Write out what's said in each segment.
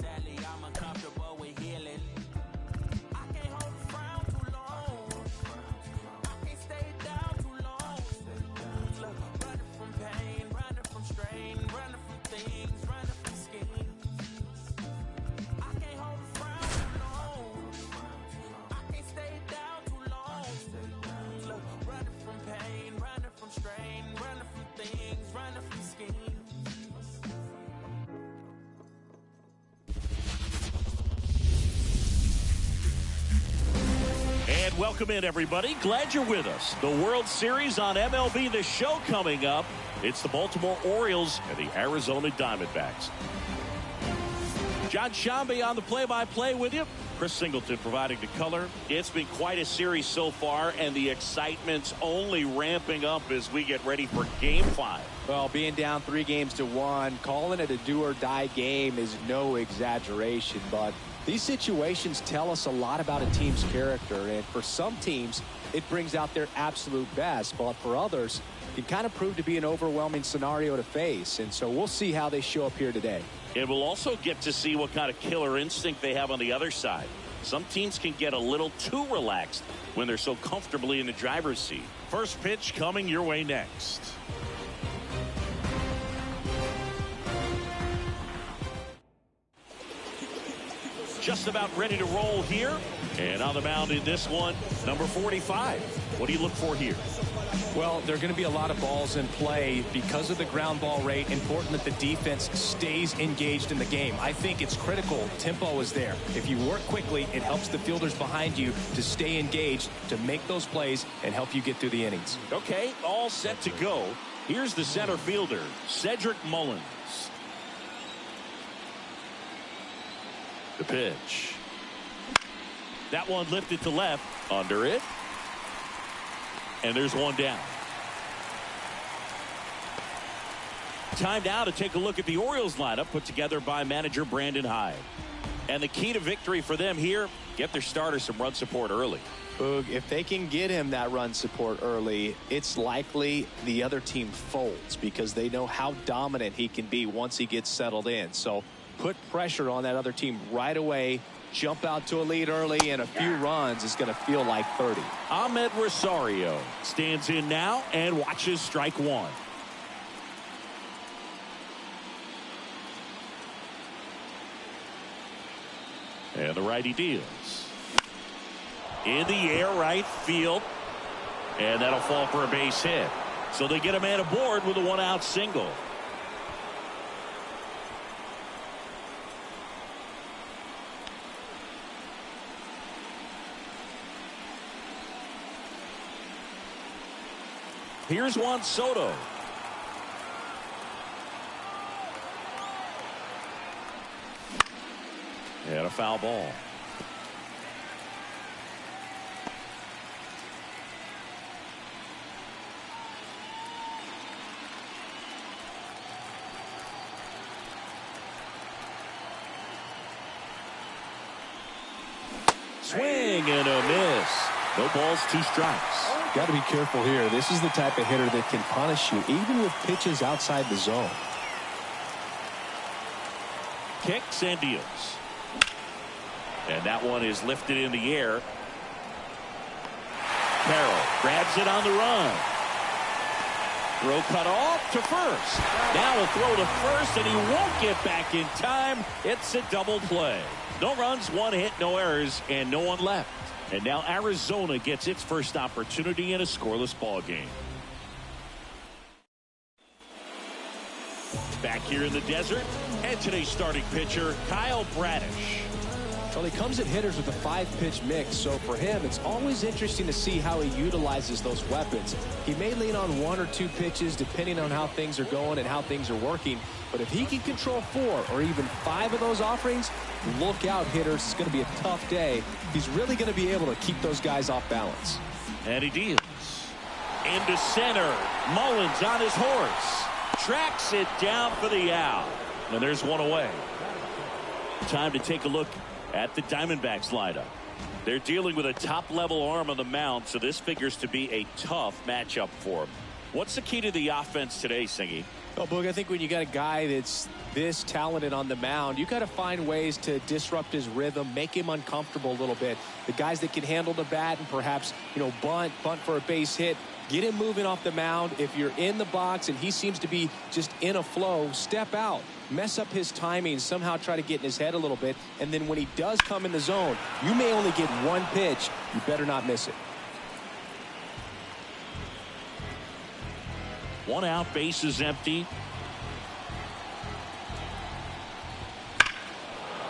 Sadly, I'm uncomfortable with healing. I can't hold a frown too long. I can't stay down too long. Look, running from pain, running from strain, running from things, running from schemes. I can't hold a frown too long. I can't stay down too long. Look, running from pain, running from strain, running from things, running from schemes. And welcome in, everybody. Glad you're with us. The World Series on MLB The Show coming up. It's the Baltimore Orioles and the Arizona Diamondbacks. John Shambi on the play-by-play with you. Chris Singleton providing the color. It's been quite a series so far, and the excitement's only ramping up as we get ready for Game 5. Well, being down 3-1, calling it a do-or-die game is no exaggeration, but these situations tell us a lot about a team's character, and for some teams, it brings out their absolute best, but for others, it kind of proved to be an overwhelming scenario to face, and so we'll see how they show up here today. And we'll also get to see what kind of killer instinct they have on the other side. Some teams can get a little too relaxed when they're so comfortably in the driver's seat. First pitch coming your way next. Just about ready to roll here. And on the mound in this one, number 45. What do you look for here? Well, there are going to be a lot of balls in play because of the ground ball rate. Important that the defense stays engaged in the game. I think it's critical. Tempo is there. If you work quickly, it helps the fielders behind you to stay engaged, to make those plays, and help you get through the innings. Okay, all set to go. Here's the center fielder, Cedric Mullins. The pitch. That one lifted to left. Under it. And there's one down. Time now to take a look at the Orioles lineup put together by manager Brandon Hyde. And the key to victory for them here, get their starter some run support early. Boog, if they can get him that run support early, it's likely the other team folds because they know how dominant he can be once he gets settled in. So put pressure on that other team right away. Jump out to a lead early, and a few runs is going to feel like 30. Ahmed Rosario stands in now and watches strike one. And the righty deals. In the air, right field. And that'll fall for a base hit. So they get a man aboard with a one-out single. Here's Juan Soto. And a foul ball. Swing and a miss. No balls, 2 strikes. Got to be careful here. This is the type of hitter that can punish you even with pitches outside the zone. Kicks and deals. And that one is lifted in the air. Carroll grabs it on the run. Throw cut off to first. Now a throw to first, and he won't get back in time. It's a double play. No runs, 1 hit, no errors, and no one left. And now Arizona gets its first opportunity in a scoreless ball game. Back here in the desert, and today's starting pitcher, Kyle Bradish. Well, he comes at hitters with a 5-pitch mix, so for him, it's always interesting to see how he utilizes those weapons. He may lean on 1 or 2 pitches depending on how things are going and how things are working, but if he can control 4 or even 5 of those offerings, look out, hitters. It's going to be a tough day. He's really going to be able to keep those guys off balance. And he deals. Into center. Mullins on his horse. Tracks it down for the out. And there's one away. Time to take a look at the Diamondbacks lineup. They're dealing with a top-level arm on the mound, so this figures to be a tough matchup for them. What's the key to the offense today, Singy? Well, Boog, I think when you got a guy that's this talented on the mound, you got to find ways to disrupt his rhythm, make him uncomfortable a little bit. The guys that can handle the bat and perhaps, bunt for a base hit, get him moving off the mound. If you're in the box and he seems to be just in a flow, step out, mess up his timing, somehow try to get in his head a little bit. And then when he does come in the zone, you may only get one pitch. You better not miss it. 1 out, base is empty.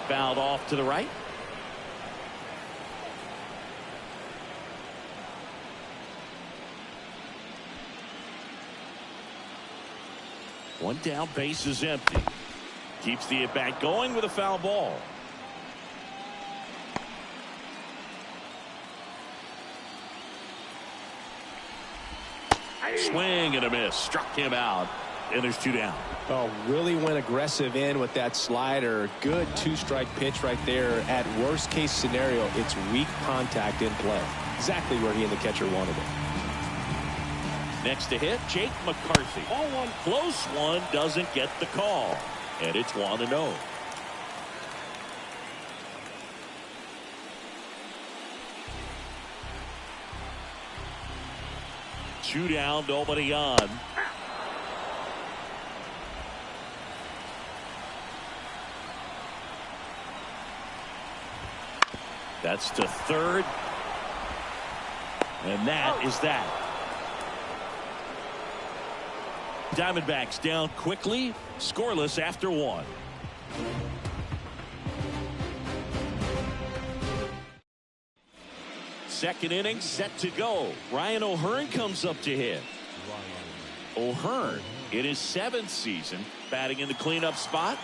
Fouled off to the right. One down, base is empty. Keeps the at-bat going with a foul ball. Swing and a miss. Struck him out. And there's 2 down. Oh, really went aggressive in with that slider. Good 2-strike pitch right there. At worst case scenario, it's weak contact in play. Exactly where he and the catcher wanted it. Next to hit, Jake McCarthy. Ball one, close one, doesn't get the call. And it's 1-0. Two down, nobody on. That's to third. And that is that. Diamondbacks down quickly, scoreless after 1. Second inning set to go. Ryan O'Hearn comes up to hit. O'Hearn in his 7th season batting in the cleanup spot.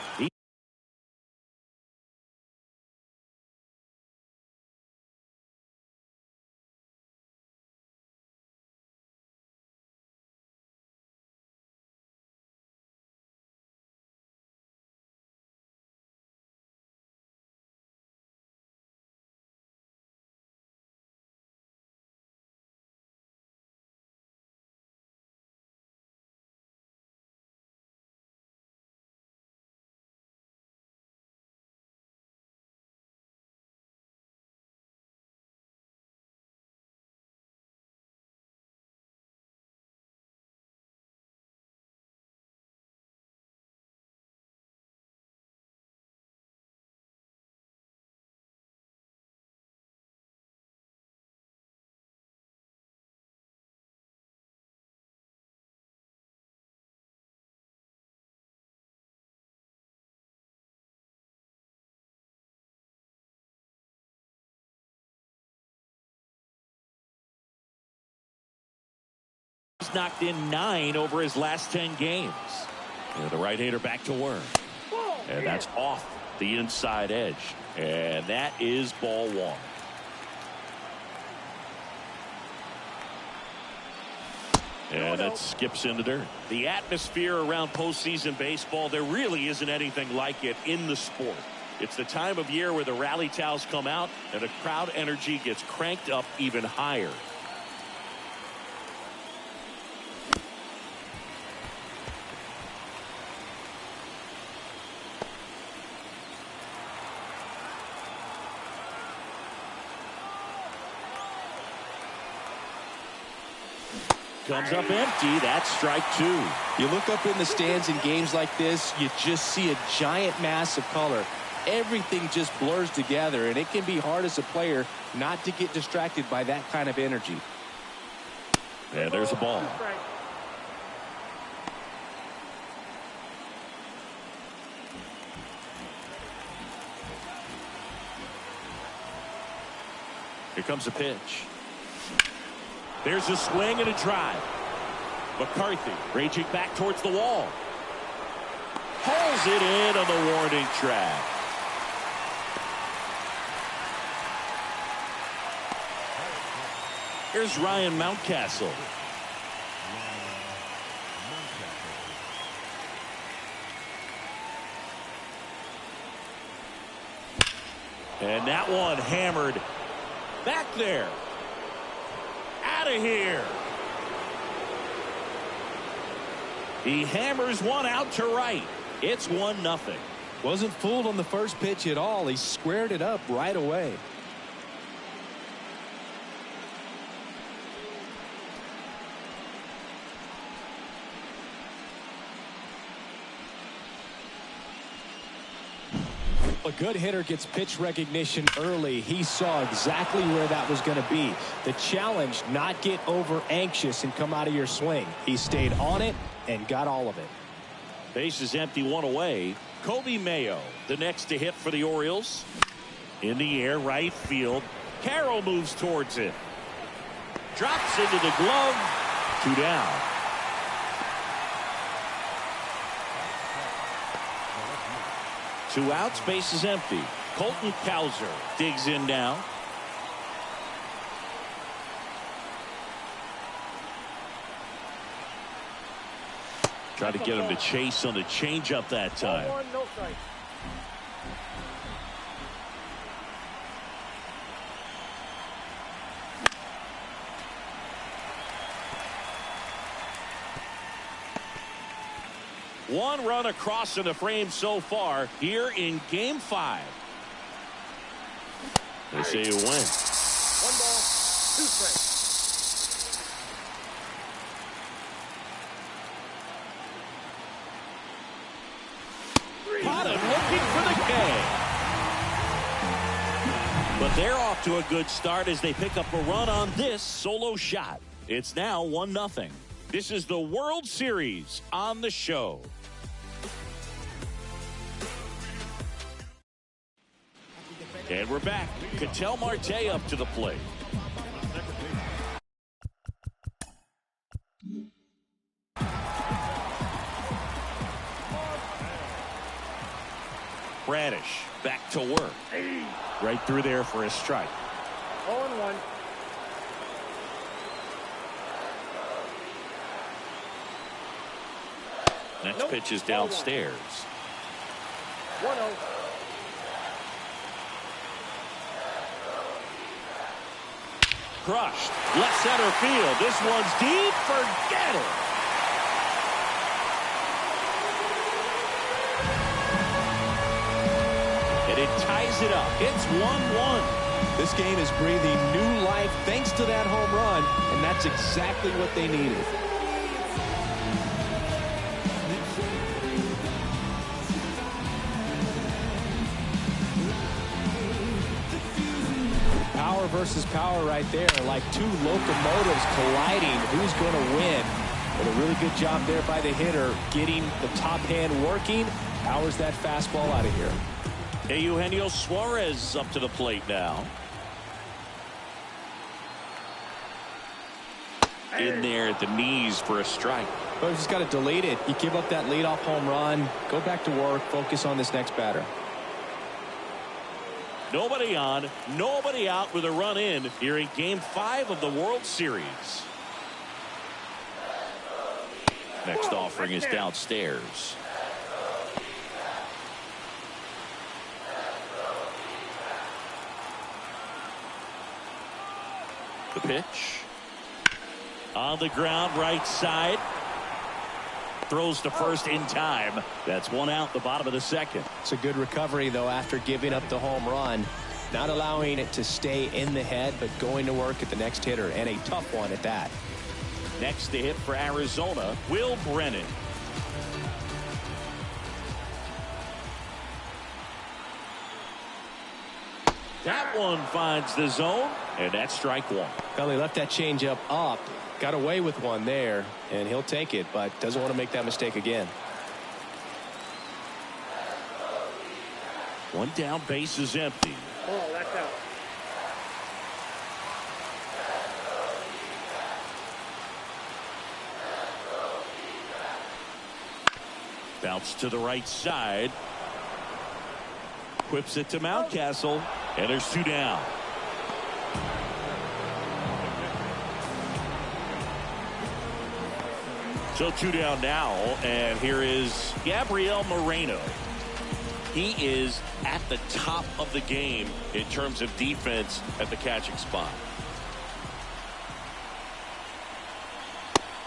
He's knocked in 9 over his last 10 games. And the right-hander back to work. And that's off the inside edge. And that is ball 1. And that skips in the dirt. The atmosphere around postseason baseball, there really isn't anything like it in the sport. It's the time of year where the rally towels come out and the crowd energy gets cranked up even higher. Comes up empty. That's strike 2. You look up in the stands in games like this, you just see a giant mass of color. Everything just blurs together, and it can be hard as a player not to get distracted by that kind of energy. And there's a ball. Here comes a pitch. There's a swing and a drive. McCarthy raging back towards the wall. Pulls it in on the warning track. Here's Ryan Mountcastle. And that one hammered back there. Out of here. He hammers one out to right. It's 1-0. Wasn't fooled on the first pitch at all. He squared it up right away. A good hitter gets pitch recognition early. He saw exactly where that was going to be. The challenge, not get over anxious and come out of your swing. He stayed on it and got all of it. Base is empty, one away. Kobe Mayo, the next to hit for the Orioles. In the air, right field. Carroll moves towards it. Drops into the glove. 2 down. Two outs, base is empty. Colton Cowser digs in now. Try to get him to chase on the changeup that time. No strike. One run across in the frame so far here in Game 5. They say you win. 1 ball, 2 strikes. Potted looking for the K. But they're off to a good start as they pick up a run on this solo shot. It's now 1-0. This is the World Series on the show. And we're back. Ketel Marte up to the plate. Bradish back to work. Right through there for a strike. 0-1. Next pitch is downstairs. 1-0. Crushed. Left center field. This one's deep. Forget it. And it ties it up. It's 1-1. This game is breathing new life thanks to that home run, and that's exactly what they needed. Power versus power right there, like two locomotives colliding. Who's going to win? And a really good job there by the hitter, getting the top hand working. Powers that fastball out of here. Hey, Eugenio Suarez up to the plate now. In there at the knees for a strike. But he's got to delete it. You give up that leadoff home run, go back to work, focus on this next batter. Nobody on, nobody out with a run in here in Game 5 of the World Series. Next offering is downstairs. The pitch. On the ground, right side. Throws to first in time. That's one out, the bottom of the second. It's a good recovery, though, after giving up the home run. Not allowing it to stay in the head, but going to work at the next hitter, and a tough one at that. Next to hit for Arizona, Will Brennan. That one finds the zone, and that's strike one. Well, he left that changeup up, got away with one there, and he'll take it, but doesn't want to make that mistake again. One down, base is empty. Oh, that's out. Bounce to the right side. Whips it to Mountcastle, and there's two down. So two down now, and here is Gabriel Moreno. He is at the top of the game in terms of defense at the catching spot.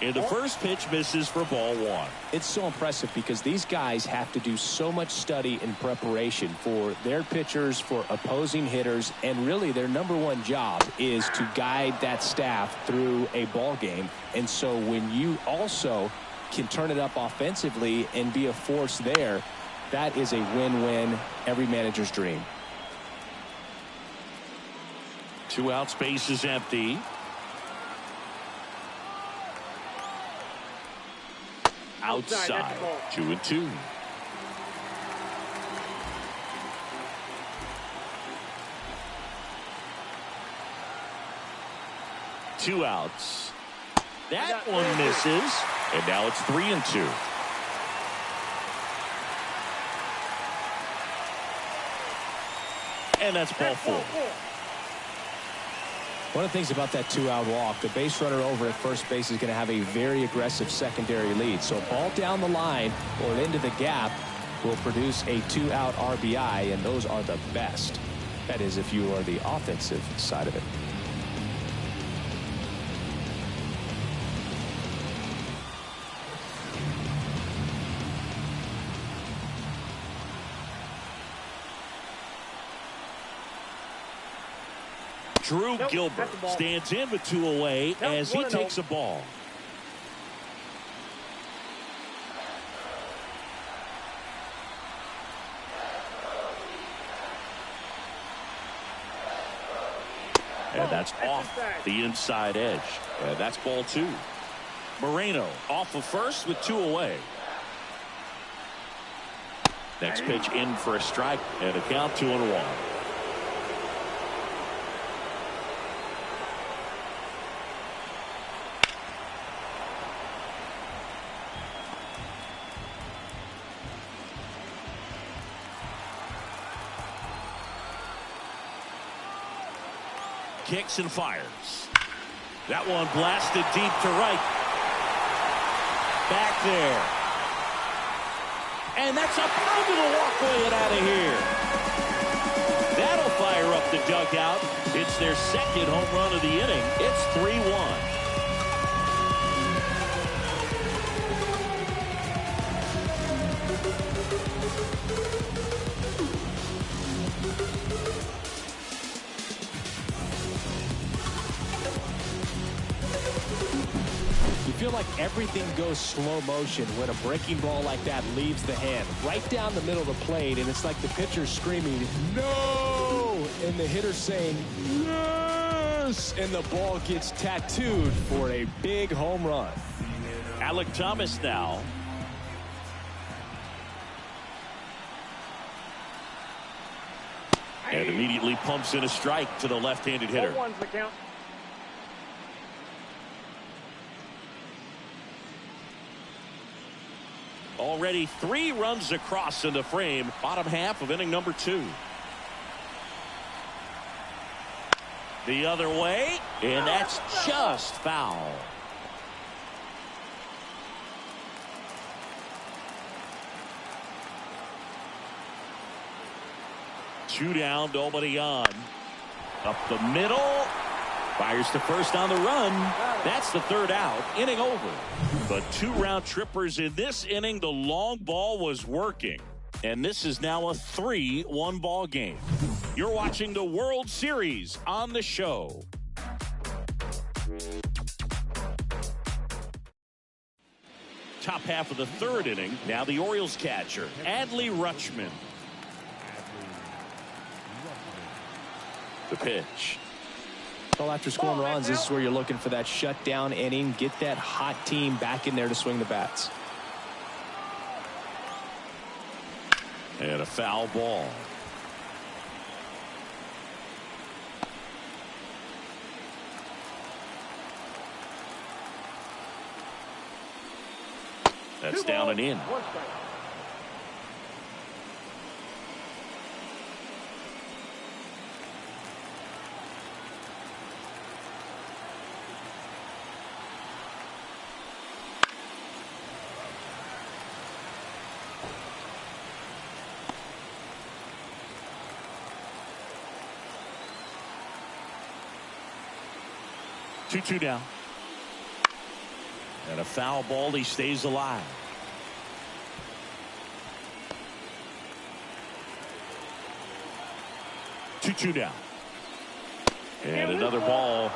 And the first pitch misses for ball one. It's so impressive because these guys have to do so much study and preparation for their pitchers, for opposing hitters, and really their number one job is to guide that staff through a ball game. And so when you also can turn it up offensively and be a force there, that is a win-win, every manager's dream. 2 out, space is empty. Outside, 2-2. Two outs. That one misses, and now it's 3-2. And that's ball four. One of the things about that 2-out walk, the base runner over at first base is going to have a very aggressive secondary lead. So a ball down the line or into the gap will produce a 2-out RBI, and those are the best. That is, if you are the offensive side of it. Drew Gilbert stands in with 2 away as he takes a ball. And that's off the inside edge. And that's ball 2. Moreno off of first with 2 away. Next pitch in for a strike and a count 2-1. Kicks and fires. That one blasted deep to right. Back there. And that's up over the walkway and out of here. That'll fire up the dugout. It's their second home run of the inning. It's 3-1. You feel like everything goes slow motion when a breaking ball like that leaves the hand right down the middle of the plate, and it's like the pitcher screaming no and the hitter saying yes, and the ball gets tattooed for a big home run. Alek Thomas now. And immediately pumps in a strike to the left-handed hitter. 1-1's the count. Already 3 runs across in the frame, bottom half of inning number 2. The other way, and that's just foul. Two down, nobody on. Up the middle. Fires to first on the run. That's the 3rd out. Inning over. But 2 round trippers in this inning. The long ball was working. And this is now a 3-1 ball game. You're watching the World Series on the show. Top half of the 3rd inning. Now the Orioles catcher, Adley Rutschman. The pitch. Well, after scoring runs, this is where you're looking for that shutdown inning. Get that hot team back in there to swing the bats. And a foul ball. That's down and in. 1 strike. Two down. And a foul ball, he stays alive. Two down. And another ball.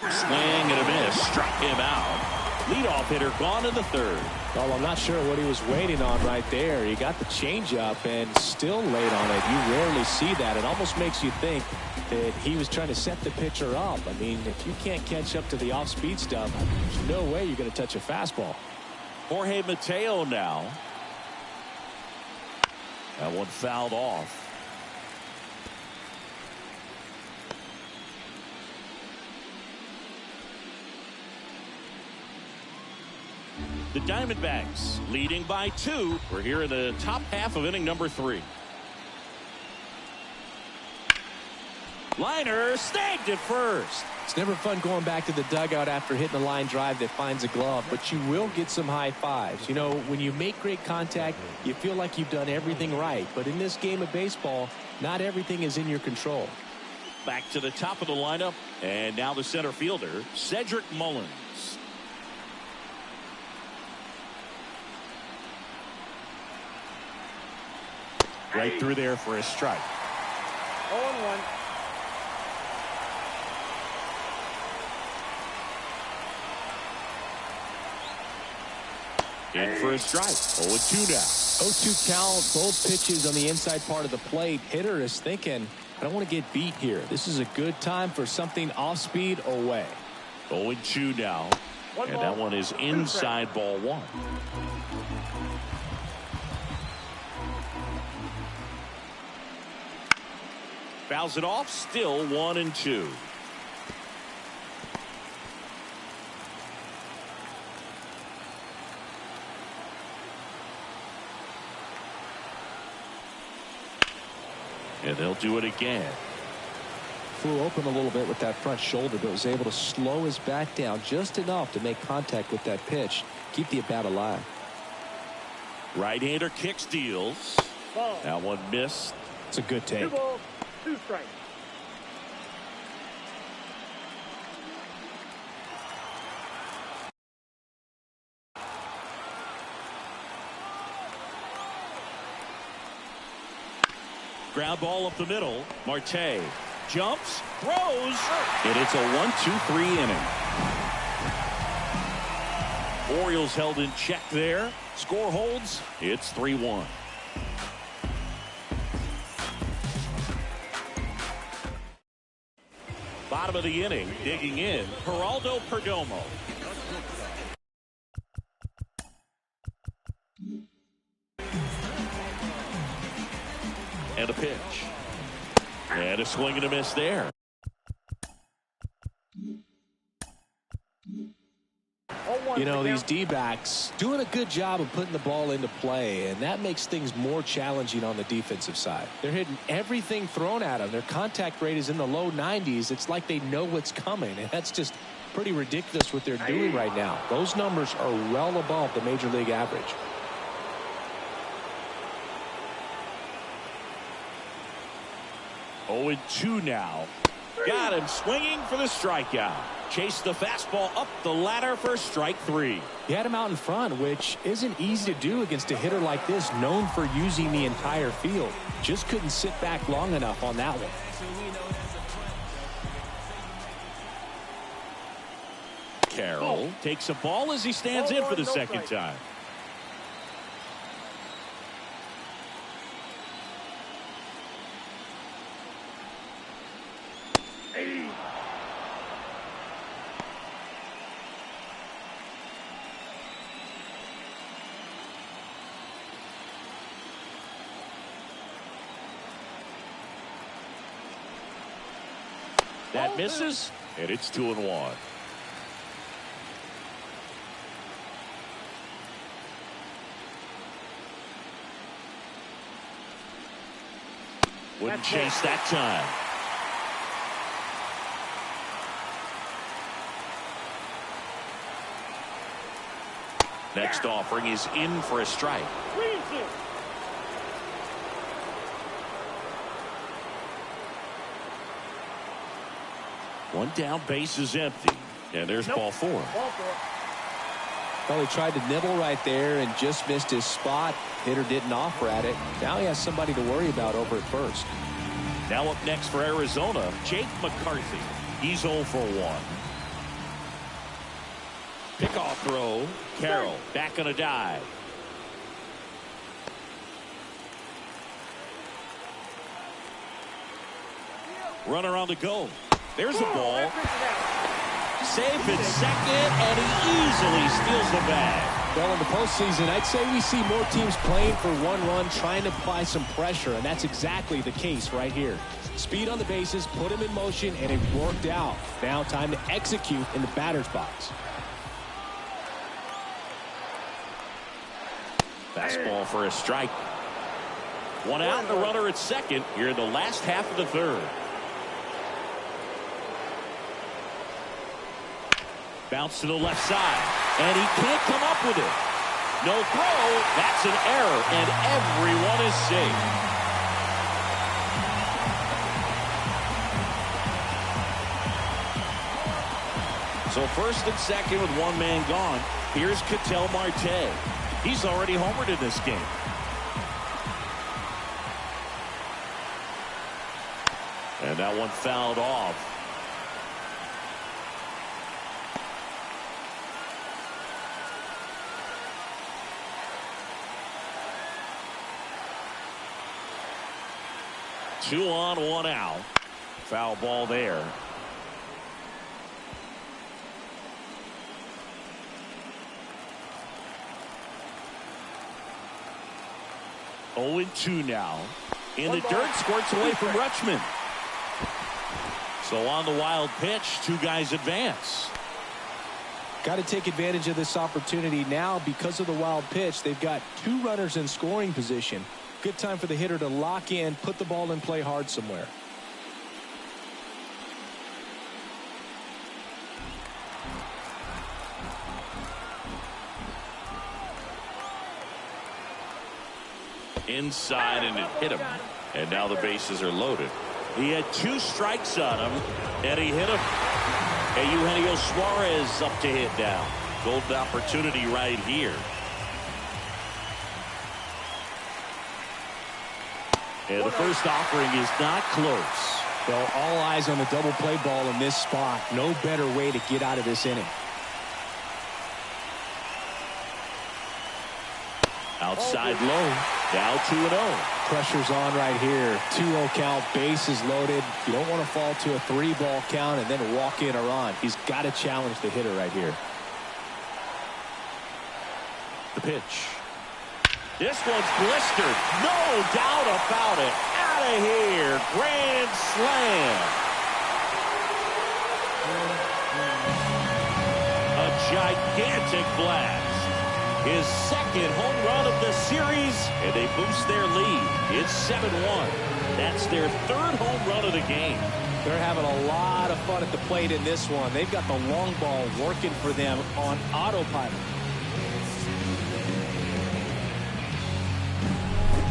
Swing and a miss. Struck him out. Leadoff hitter gone in the third. Well, I'm not sure what he was waiting on right there. He got the changeup and still late on it. You rarely see that. It almost makes you think that he was trying to set the pitcher up. I mean, if you can't catch up to the off-speed stuff, there's no way you're going to touch a fastball. Jorge Mateo now. That one fouled off. The Diamondbacks leading by 2. We're here in the top half of inning number 3. Liner snagged at first. It's never fun going back to the dugout after hitting a line drive that finds a glove, but you will get some high fives. You know, when you make great contact, you feel like you've done everything right. But in this game of baseball, not everything is in your control. Back to the top of the lineup, and now the center fielder, Cedric Mullins. Right through there for a strike. 0-1. In for a strike. 0-2 now. 0-2 count, both pitches on the inside part of the plate. Hitter is thinking, I don't want to get beat here. This is a good time for something off speed away. 0-2 now. And that one is inside ball 1. Fouls it off, still 1-2. And they'll do it again. Flew open a little bit with that front shoulder, but was able to slow his back down just enough to make contact with that pitch. Keep the at-bat alive. Right-hander kick steals. Ball. That one missed. It's a good take. 2 balls, 2 strikes. Ground ball up the middle. Marte jumps, throws, and it's a 1-2-3 inning. Orioles held in check there. Score holds. It's 3-1. Bottom of the inning, digging in, Geraldo Perdomo. And a pitch. And a swing and a miss there. You know, these D-backs doing a good job of putting the ball into play, and that makes things more challenging on the defensive side. They're hitting everything thrown at them. Their contact rate is in the low 90s. It's like they know what's coming, and that's just pretty ridiculous what they're doing right now. Those numbers are well above the major league average. Oh, 0-2 now. Got him swinging for the strikeout. Chased the fastball up the ladder for strike 3. He had him out in front, which isn't easy to do against a hitter like this, known for using the entire field. Just couldn't sit back long enough on that one. Carroll takes a ball as he stands in for the second time. That misses, and it's 2-1. Wouldn't chase that time. Next offering is in for a strike. One down, base is empty. And there's ball four. Ball four. Well, he tried to nibble right there and just missed his spot. Hitter didn't offer at it. Now he has somebody to worry about over at first. Now up next for Arizona, Jake McCarthy. He's 0 for 1. Pickoff throw. Carroll back on a dive. Runner on the go. There's a ball. Safe at second, and he easily steals the bag. Well, in the postseason, I'd say we see more teams playing for one run, trying to apply some pressure, and that's exactly the case right here. Speed on the bases, put him in motion, and it worked out. Now time to execute in the batter's box. Fastball for a strike. One out and a runner at second here in the last half of the third. Bounce to the left side, and he can't come up with it. No throw. That's an error, and everyone is safe. So first and second with one man gone. Here's Ketel Marte. He's already homered in this game. And that one fouled off. Two on, one out. Foul ball there. Oh and 2 now. In the dirt, squirts away from Rutschman. So on the wild pitch, two guys advance. Got to take advantage of this opportunity now because of the wild pitch. They've got two runners in scoring position. Good time for the hitter to lock in, put the ball in play hard somewhere. Inside, and it hit him. And now the bases are loaded. He had 2 strikes on him, and he hit him. And Eugenio Suarez up to hit now. Golden opportunity right here. And the first offering is not close. Well, all eyes on the double play ball in this spot. No better way to get out of this inning. Outside low. Now 2-0. Pressure's on right here. 2-0 count, bases loaded. You don't want to fall to a 3-ball count and then walk in or on. He's got to challenge the hitter right here. The pitch. This one's blistered. No doubt about it. Out of here. Grand slam. A gigantic blast. His second home run of the series, and they boost their lead. It's 7-1. That's their third home run of the game. They're having a lot of fun at the plate in this one. They've got the long ball working for them on autopilot.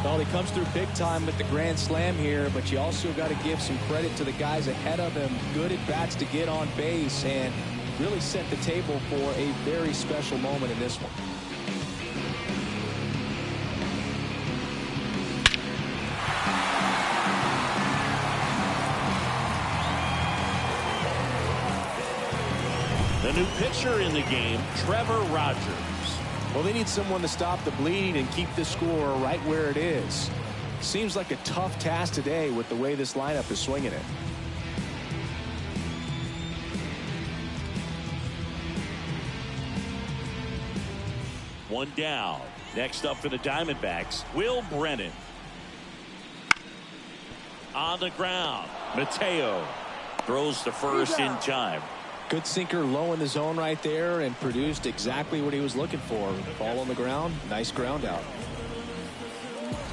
Well, he comes through big time with the grand slam here, but you also got to give some credit to the guys ahead of him. Good at bats to get on base and really set the table for a very special moment in this one. The new pitcher in the game, Trevor Rogers. Well, they need someone to stop the bleeding and keep the score right where it is. Seems like a tough task today with the way this lineup is swinging it. One down. Next up for the Diamondbacks, Will Brennan. On the ground, Mateo throws to first in time. Good sinker low in the zone right there and produced exactly what he was looking for. Ball on the ground, nice ground out.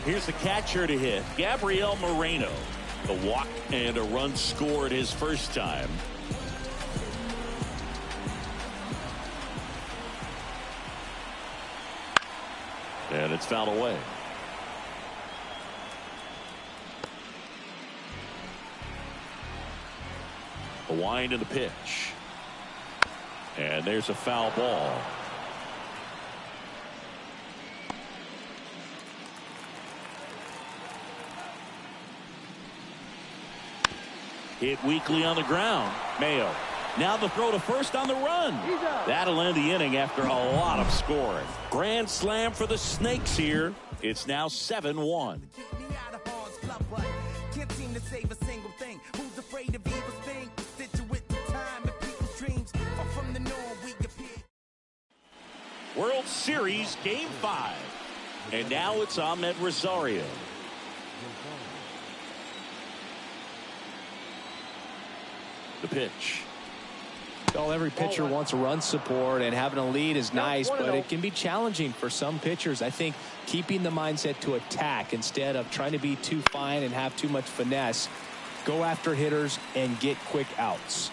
Here's the catcher to hit, Gabriel Moreno. The walk and a run scored his first time. And it's fouled away. The wind and the pitch. And there's a foul ball. Hit weakly on the ground. Mayo. Now the throw to first on the run. That'll end the inning after a lot of scoring. Grand slam for the Snakes here. It's now 7-1. Can't seem to save a single thing. Who's afraid of evil's thing? Stitch it with the time and people's dreams are from the norm. We appear. World Series Game 5. And now it's Ahmed Rosario. The pitch. Well, every pitcher wants a run support, and having a lead is nice, but it can be challenging for some pitchers. I think keeping the mindset to attack instead of trying to be too fine and have too much finesse, go after hitters and get quick outs.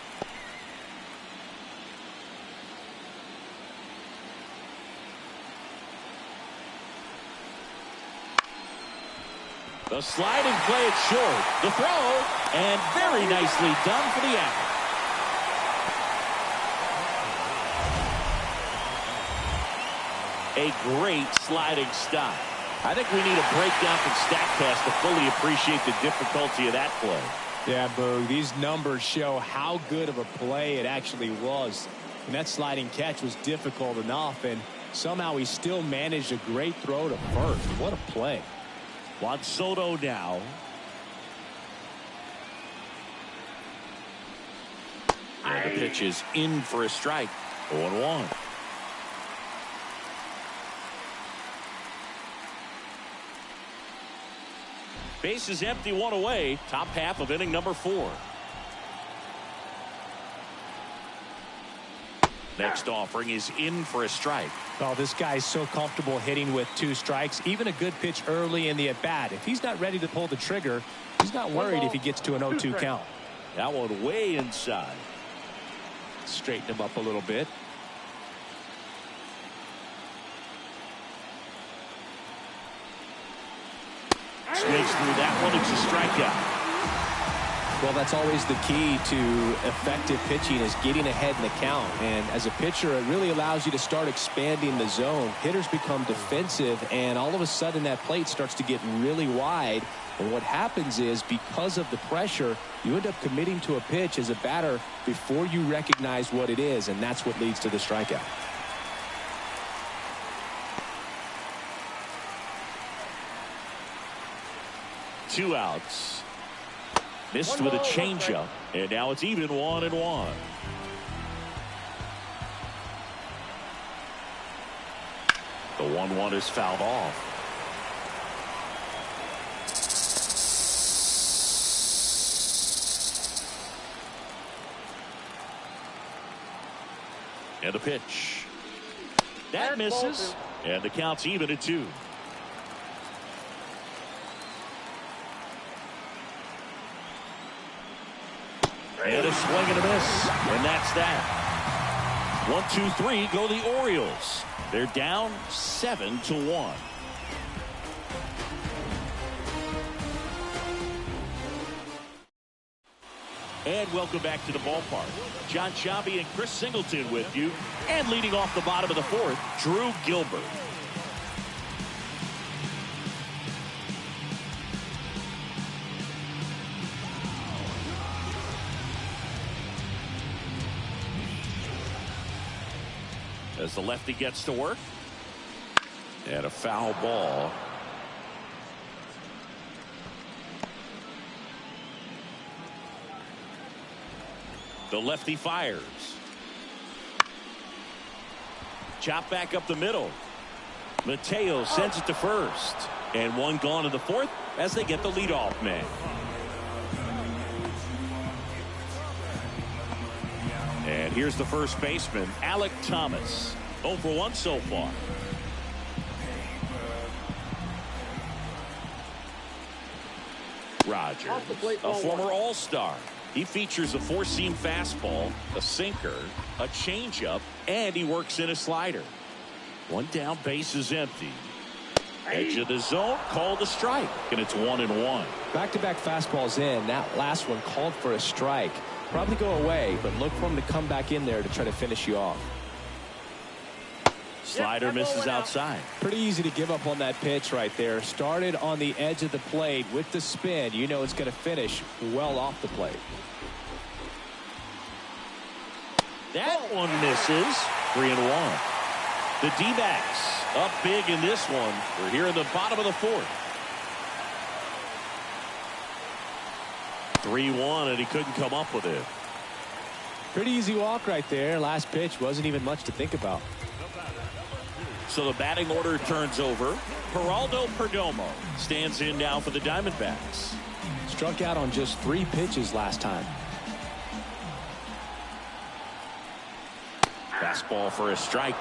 The sliding play it short. The throw, and very nicely done for the out. A great sliding stop. I think we need a breakdown from StatCast to fully appreciate the difficulty of that play. Yeah, Boog, these numbers show how good of a play it actually was. And that sliding catch was difficult enough, and somehow he still managed a great throw to first. What a play. Juan Soto now. And the pitch is in for a strike. 0-1. Base is empty, one away. Top half of inning number 4. Next offering is in for a strike. Oh, this guy's so comfortable hitting with 2 strikes. Even a good pitch early in the at-bat. If he's not ready to pull the trigger, he's not worried if he gets to an 0-2 count. That one way inside. Straighten him up a little bit. Swings through that one. It's a strikeout. Well, that's always the key to effective pitching, is getting ahead in the count. And as a pitcher, it really allows you to start expanding the zone. Hitters become defensive, and all of a sudden that plate starts to get really wide. And what happens is, because of the pressure, you end up committing to a pitch as a batter before you recognize what it is, and that's what leads to the strikeout. Two outs. Missed with a changeup, and now it's even 1-1. The 1-1 is fouled off. And the pitch. That misses, and the count's even at 2. And a swing and a miss. And that's that. 1-2-3 go the Orioles. They're down 7-1. And welcome back to the ballpark. John Sciambi and Chris Singleton with you. And leading off the bottom of the 4th, Drew Gilbert. As the lefty gets to work. And a foul ball. The lefty fires. Chop back up the middle. Mateo sends it to first. And one gone in the 4th as they get the leadoff man. And here's the first baseman, Alek Thomas. 0 for 1 so far. Rogers, a former All-Star. He features a 4-seam fastball, a sinker, a changeup, and he works in a slider. One down, base is empty. Edge of the zone, called a strike, and it's 1-1. Back-to-back fastballs in. That last one called for a strike. Probably go away, but look for him to come back in there to try to finish you off. Slider misses outside. Pretty easy to give up on that pitch right there. Started on the edge of the plate with the spin. You know it's going to finish well off the plate. That one misses. 3-1. The D-backs up big in this one. We're here in the bottom of the fourth. 3-1, and he couldn't come up with it. Pretty easy walk right there. Last pitch wasn't even much to think about. So the batting order turns over. Geraldo Perdomo stands in now for the Diamondbacks. Struck out on just 3 pitches last time. Fastball for a strike.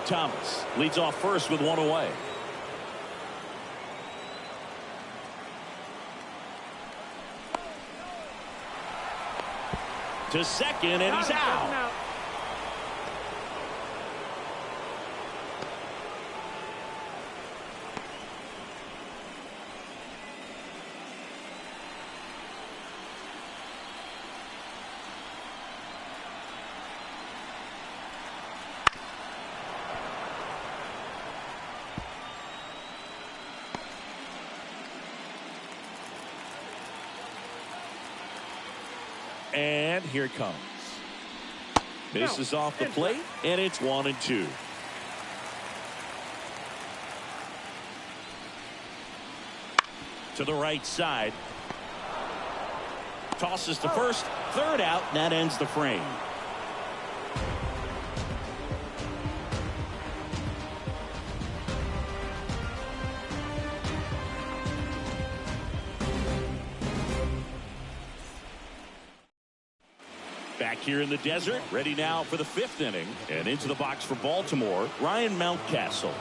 Thomas leads off first with 1 away. To second, and he's out. And here it comes. This is off the plate, and it's 1-2. To the right side. Tosses to first. Third out, and that ends the frame. Back here in the desert, ready now for the 5th inning. And into the box for Baltimore, Ryan Mountcastle.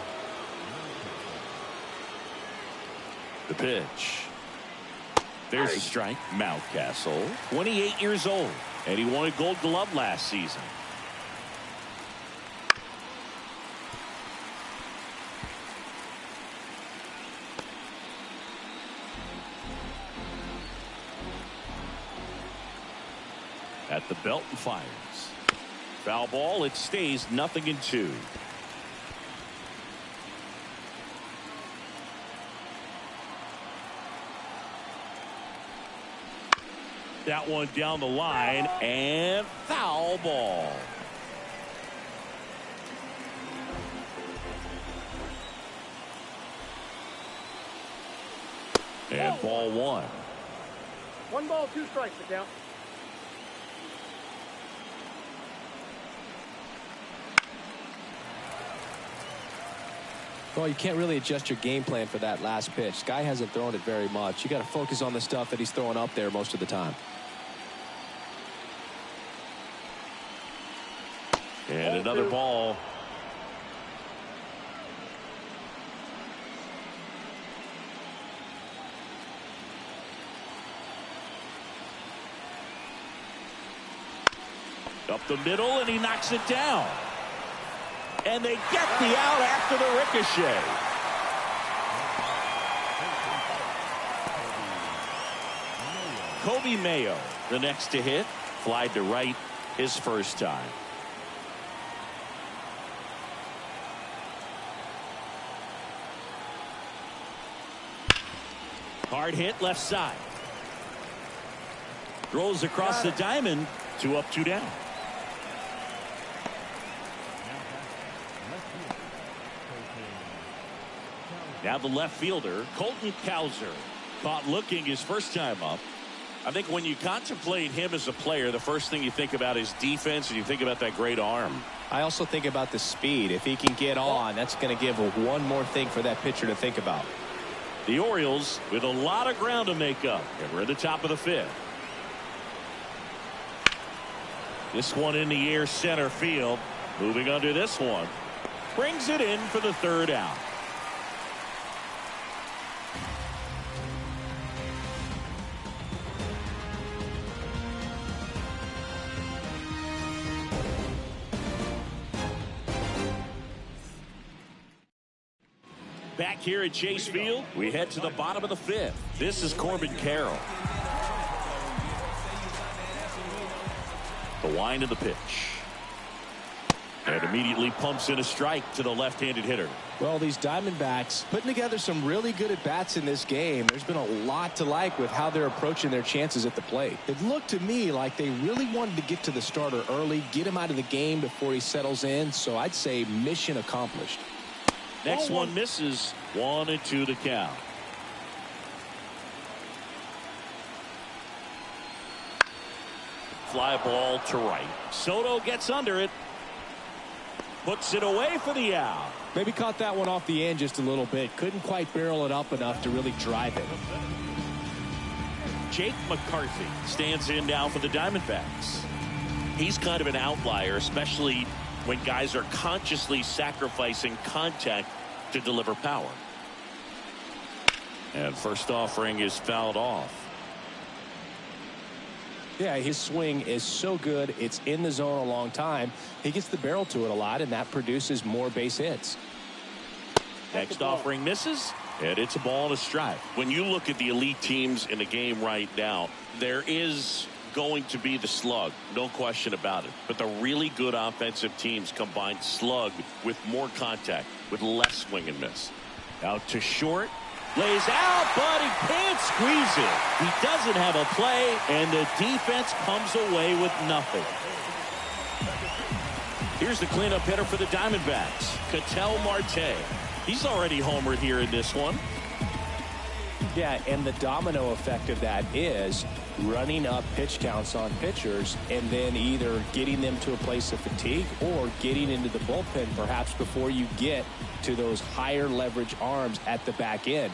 The pitch. There's a strike. Mountcastle, 28 years old, and he won a Gold Glove last season. At the belt and fires. Foul ball. It stays 0-2. That one down the line, and foul ball. And ball 1. 1 ball, 2 strikes to count. Well, you can't really adjust your game plan for that last pitch. Guy hasn't thrown it very much. You got to focus on the stuff that he's throwing up there most of the time. And another ball. Up the middle, and he knocks it down. And they get the out after the ricochet. Kobe Mayo, the next to hit. Fly to right his first time. Hard hit left side. Throws across the diamond. 2 up, 2 down. Now the left fielder, Colton Cowser, caught looking his first time up. I think when you contemplate him as a player, the first thing you think about is defense, and you think about that great arm. I also think about the speed. If he can get on, that's going to give one more thing for that pitcher to think about. The Orioles with a lot of ground to make up, and we're at the top of the 5th. This one in the air, center field. Moving under this one. Brings it in for the 3rd out. Back here at Chase Field, we head to the bottom of the 5th. This is Corbin Carroll. wind of the pitch. And immediately pumps in a strike to the left-handed hitter. Well, these Diamondbacks putting together some really good at-bats in this game. There's been a lot to like with how they're approaching their chances at the plate. It looked to me like they really wanted to get to the starter early, get him out of the game before he settles in. So I'd say mission accomplished. Next one misses. 1-2 to count. Fly ball to right. Soto gets under it. Puts it away for the out. Maybe caught that one off the end just a little bit. Couldn't quite barrel it up enough to really drive it. Jake McCarthy stands in now for the Diamondbacks. He's kind of an outlier, especially when guys are consciously sacrificing contact to deliver power. And first offering is fouled off. Yeah, his swing is so good. It's in the zone a long time. He gets the barrel to it a lot, and that produces more base hits. Next offering misses, and it's a ball and a strike. When you look at the elite teams in the game right now, there is going to be the slug, no question about it. But the really good offensive teams combine slug with more contact, with less swing and miss. Out to short. Lays out, but he can't squeeze it. He doesn't have a play, and the defense comes away with nothing. Here's the cleanup hitter for the Diamondbacks, Ketel Marte. He's already homered here in this one. Yeah, and the domino effect of that is running up pitch counts on pitchers and then either getting them to a place of fatigue or getting into the bullpen perhaps before you get to those higher leverage arms at the back end.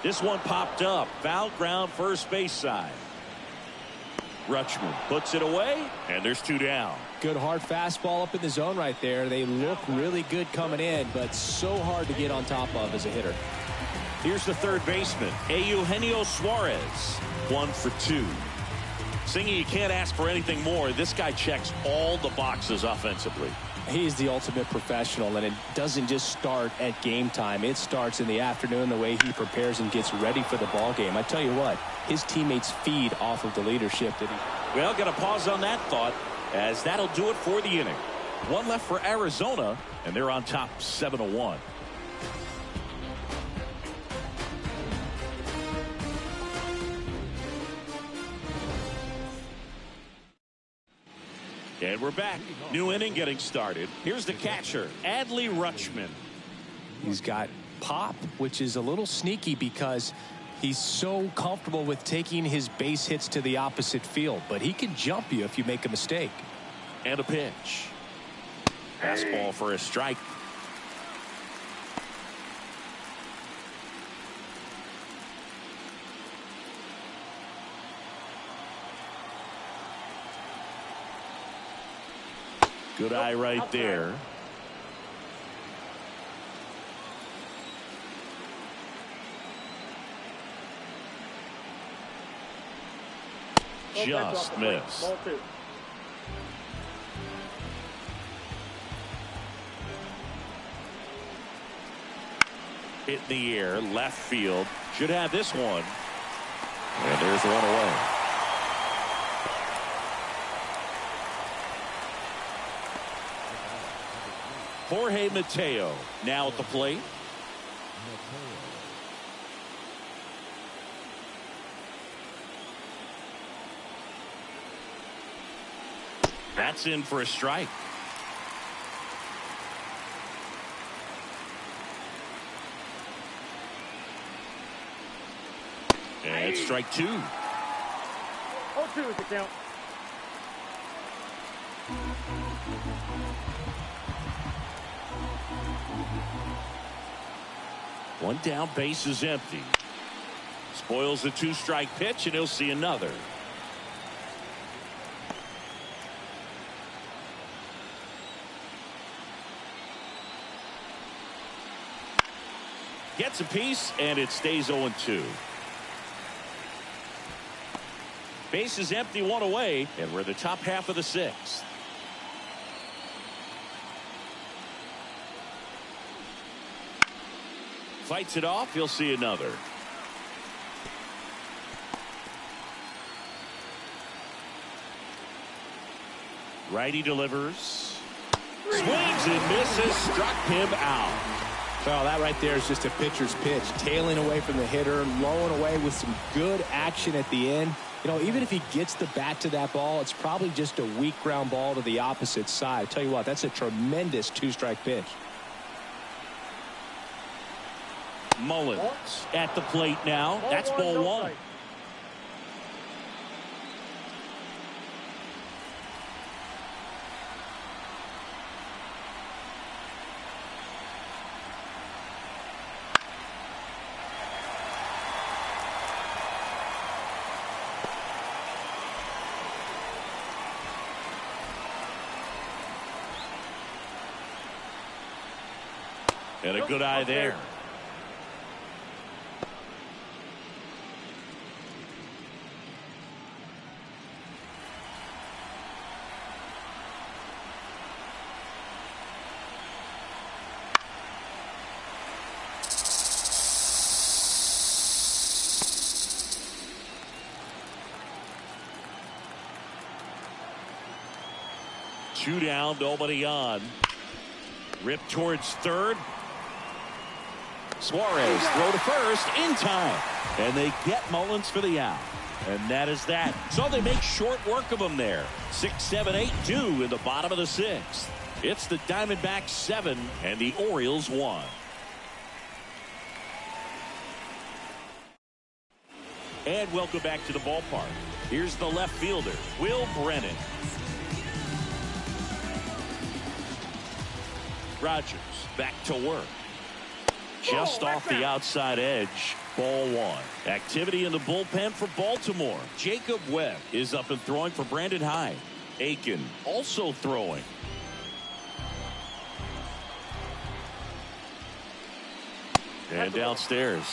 This one popped up. Foul ground first base side. Rutschman puts it away, and there's 2 down. Good hard fastball up in the zone right there. They look really good coming in, but so hard to get on top of as a hitter. Here's the third baseman, Eugenio Suarez. 1 for 2. Singy, you can't ask for anything more. This guy checks all the boxes offensively. He's the ultimate professional, and it doesn't just start at game time. It starts in the afternoon, the way he prepares and gets ready for the ball game. I tell you what, his teammates feed off of the leadership that he... Well, got to pause on that thought, as that'll do it for the inning. 1 left for Arizona, and they're on top 7-1. And we're back. New inning getting started. Here's the catcher, Adley Rutschman. He's got pop, which is a little sneaky because he's so comfortable with taking his base hits to the opposite field, but he can jump you if you make a mistake. And a pitch. Fastball for a strike. Good eye right there. Just missed. Ball 2. Hit in the air, left field. Should have this one. And there's one away. Jorge Mateo now at the plate. That's in for a strike. And strike 2. 0-2 is the count. One down, base is empty. Spoils the 2-strike pitch, and he'll see another. Gets a piece, and it stays 0-2. Base is empty, 1 away, and we're in the top half of the 6th. Fights it off, he'll see another. Righty delivers. Swings and misses. Struck him out. Well, that right there is just a pitcher's pitch. Tailing away from the hitter, lowing away with some good action at the end. You know, even if he gets the bat to that ball, it's probably just a weak ground ball to the opposite side. I tell you what, that's a tremendous two-strike pitch. Mullins at the plate now. That's ball one. And a good eye there. Two down, nobody on. Ripped towards third. Suarez throw to first in time. And they get Mullins for the out. And that is that. So they make short work of him there. 6, 7, 8, 2 in the bottom of the sixth. It's the Diamondbacks 7 and the Orioles 1. And welcome back to the ballpark. Here's the left fielder, Will Brennan. Rogers back to work. Just off the outside edge. Ball one. Activity in the bullpen for Baltimore. Jacob Webb is up and throwing for Brandon Hyde. Aiken also throwing. And downstairs.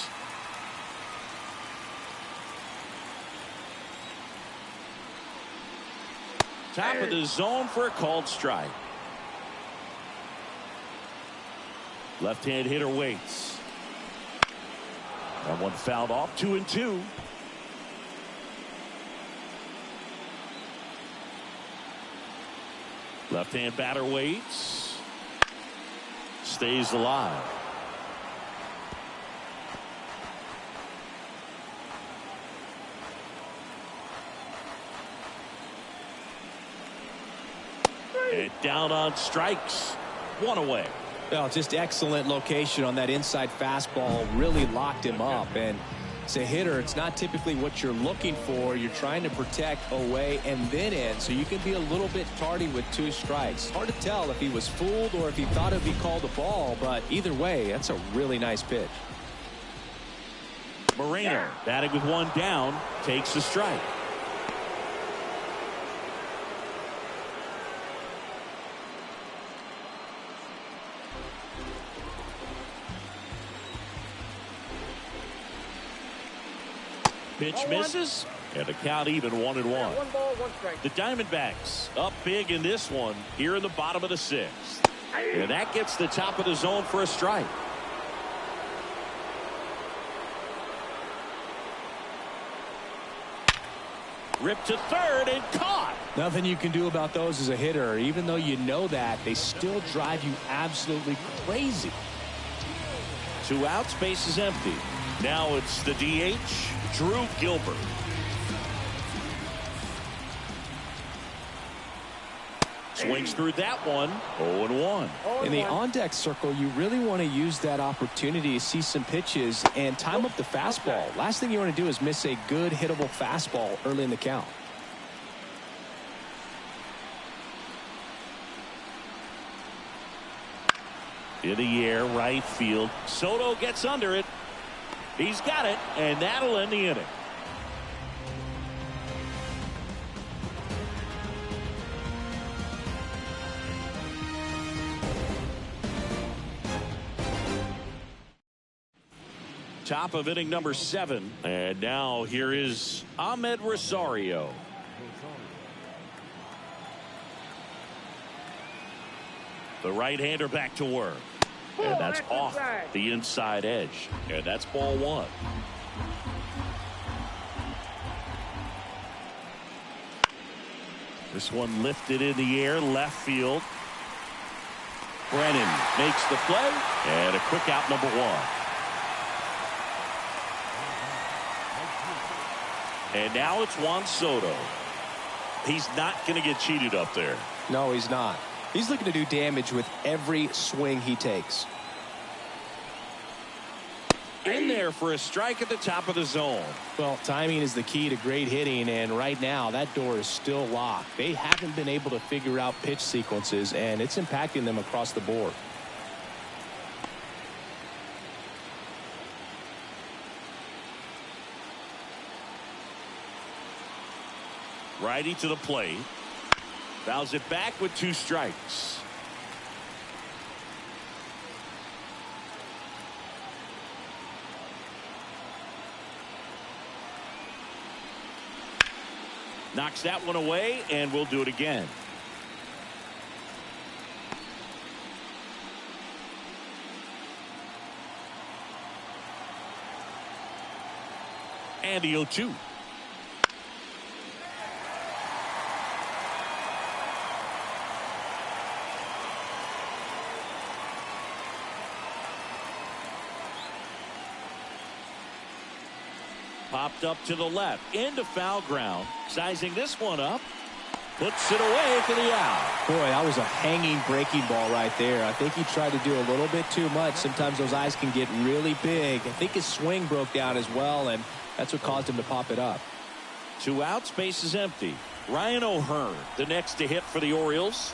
Top of the zone for a called strike. Left-hand hitter waits. That one fouled off. 2-2. Left-hand batter waits. Stays alive. And down on strikes. One away. Well, just excellent location on that inside fastball. Really locked him up. And as a hitter, it's not typically what you're looking for. You're trying to protect away and then in, so you can be a little bit tardy with 2 strikes. Hard to tell if he was fooled or if he thought it would be called a ball, but either way, that's a really nice pitch. Moreno batting with 1 down, takes the strike. Pitch misses, and the count even 1-1. 1 ball, 1 strike. The Diamondbacks up big in this one here in the bottom of the 6th. And that gets the top of the zone for a strike. Ripped to third and caught. Nothing you can do about those as a hitter. Even though you know that, they still drive you absolutely crazy. 2 outs, base is empty. Now it's the DH, Drew Gilbert. Swings through that one. 0-1. In the on-deck circle, you really want to use that opportunity to see some pitches and time up the fastball. Last thing you want to do is miss a good hittable fastball early in the count. In the air, right field. Soto gets under it. He's got it, and that'll end the inning. Top of inning number 7. And now here is Ahmed Rosario. The right-hander back to work. And that's off the inside edge. And that's ball 1. This one lifted in the air, left field. Brennan makes the play, and a quick out, number one. And now it's Juan Soto. He's not going to get cheated up there. No, he's not. He's looking to do damage with every swing he takes. In there for a strike at the top of the zone. Well, timing is the key to great hitting, and right now that door is still locked. They haven't been able to figure out pitch sequences, and it's impacting them across the board. Righty to the plate. Fouls it back with 2 strikes. Knocks that one away, and we'll do it again. And the 0-2. Popped up to the left, into foul ground. Sizing this one up. Puts it away for the out. Boy, that was a hanging breaking ball right there. I think he tried to do a little bit too much. Sometimes those eyes can get really big. I think his swing broke down as well, and that's what caused him to pop it up. 2 outs, base is empty. Ryan O'Hearn, the next to hit for the Orioles.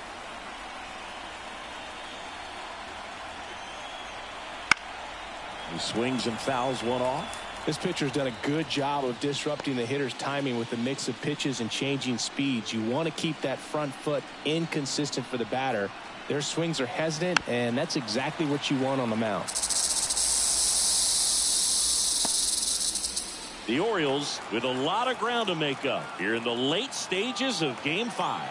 He swings and fouls one off. This pitcher's done a good job of disrupting the hitter's timing with a mix of pitches and changing speeds. You want to keep that front foot inconsistent for the batter. Their swings are hesitant, and that's exactly what you want on the mound. The Orioles with a lot of ground to make up here in the late stages of Game 5.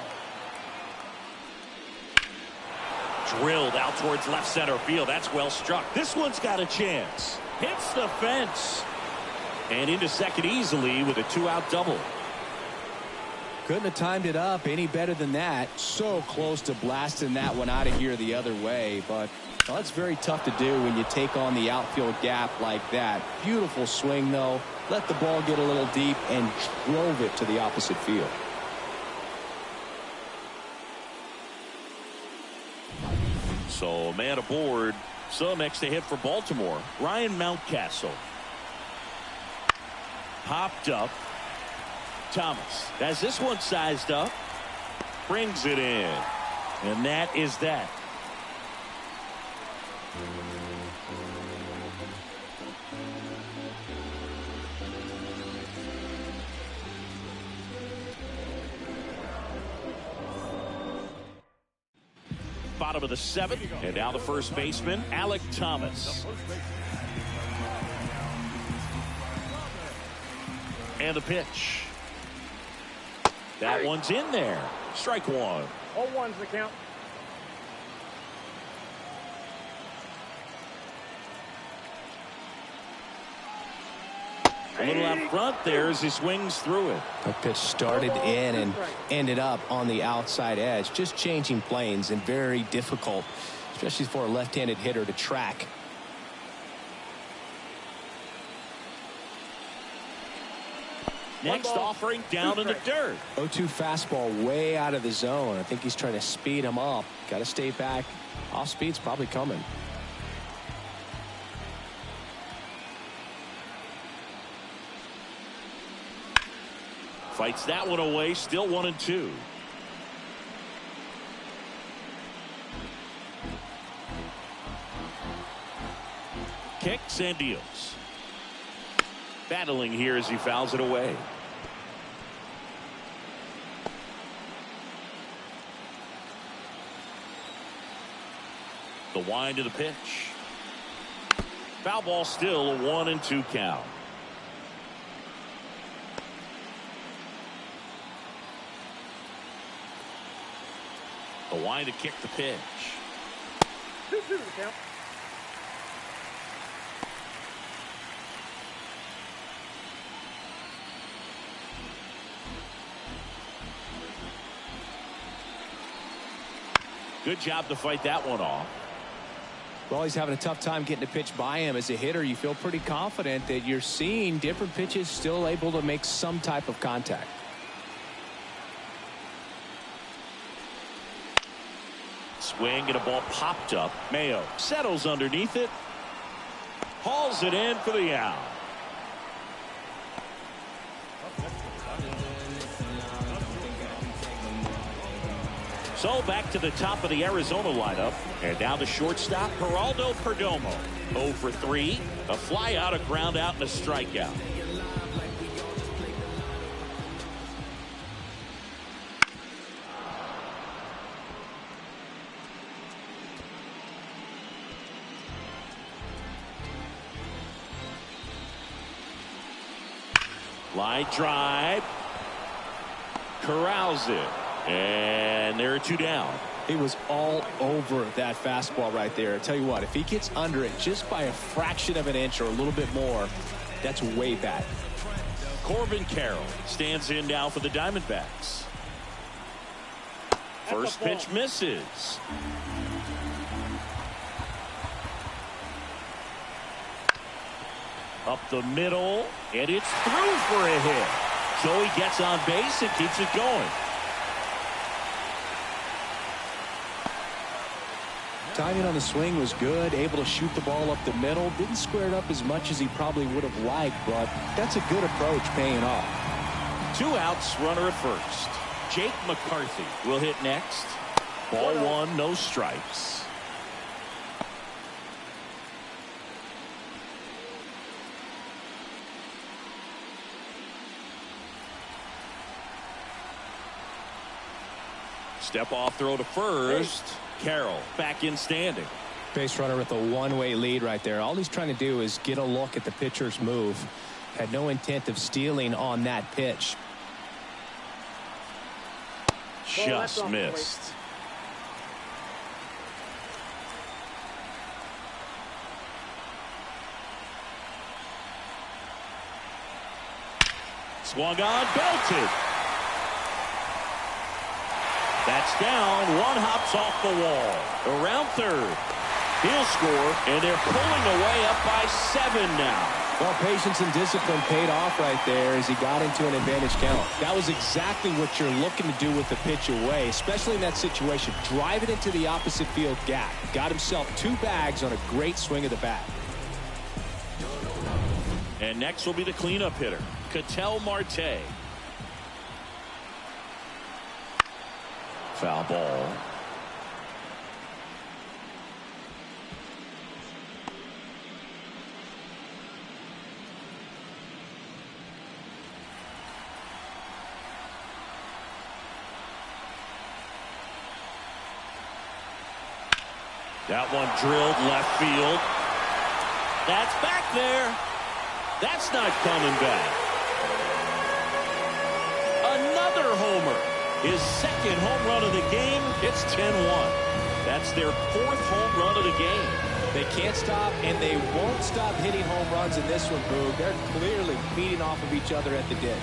Drilled out towards left center field. That's well struck. This one's got a chance. Hits the fence. And into second easily with a 2-out double. Couldn't have timed it up any better than that. So close to blasting that one out of here the other way. But well, that's very tough to do when you take on the outfield gap like that. Beautiful swing, though. Let the ball get a little deep and drove it to the opposite field. So a man aboard. So next to hit for Baltimore, Ryan Mountcastle. Popped up. Thomas has this one sized up. Brings it in. And that is that. Bottom of the 7th, and now the first baseman, Alek Thomas. And the pitch. That one's in there. Strike one. 0-1's the count. A little out front there as he swings through it. The pitch started in and ended up on the outside edge. Just changing planes and very difficult, especially for a left-handed hitter to track. Next offering down in the dirt. 0-2 fastball way out of the zone. I think he's trying to speed him up. Got to stay back. Off speed's probably coming. Fights that one away. Still 1-2. Kicks and deals. Battling here as he fouls it away. The wind of the pitch. Foul ball, still a 1-2 count. The wind to kick the pitch. 2-2 the count. Good job to fight that one off. Well, he's having a tough time getting a pitch by him. As a hitter, you feel pretty confident that you're seeing different pitches still able to make some type of contact. Swing and a ball popped up. Mayo settles underneath it. Hauls it in for the out. So back to the top of the Arizona lineup. And now the shortstop, Geraldo Perdomo. 0 for 3. A fly out, a ground out, and a strikeout. Line drive. Corrals it. And there are 2 down. He was all over that fastball right there. I tell you what, if he gets under it just by a fraction of an inch or a little bit more, that's way bad. Corbin Carroll stands in now for the Diamondbacks. First pitch misses. Up the middle, and it's through for a hit. So he gets on base and keeps it going. Timing on the swing was good, able to shoot the ball up the middle. Didn't square it up as much as he probably would have liked, but that's a good approach paying off. 2 outs, runner at first. Jake McCarthy will hit next. Ball 1, no strikes. Step off throw to first. Carroll back in standing. Base runner with a one-way lead right there. All he's trying to do is get a look at the pitcher's move. Had no intent of stealing on that pitch. Just missed. Swung on, belted. That's down. 1 hops off the wall. Around third. He'll score, and they're pulling away up by 7 now. Well, patience and discipline paid off right there as he got into an advantage count. That was exactly what you're looking to do with the pitch away, especially in that situation. Drive it into the opposite field gap. Got himself 2 bags on a great swing of the bat. And next will be the cleanup hitter, Ketel Marte. Foul ball. That one drilled left field. That's back there. That's not coming back. Another homer. His second home run of the game. It's 10-1. That's their 4th home run of the game. They can't stop, and they won't stop hitting home runs in this one, Boog. They're clearly feeding off of each other at the dish.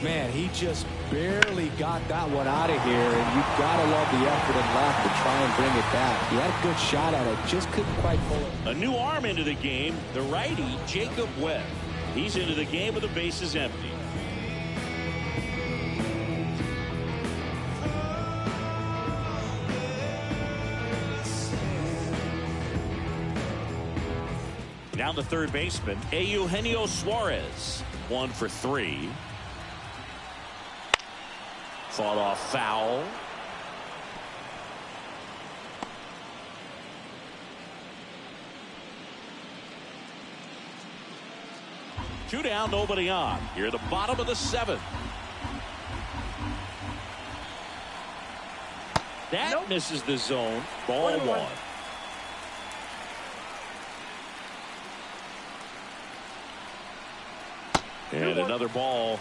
Man, he just barely got that one out of here, and you've got to love the effort and left to try and bring it back. He had a good shot at it, just couldn't quite pull it. A new arm into the game, the righty, Jacob Webb. He's into the game with the bases empty. Now the third baseman, Eugenio Suarez. 1 for 3. Fought off foul. Two down, nobody on. Here at the bottom of the 7th. That misses the zone. Ball 1. And another ball.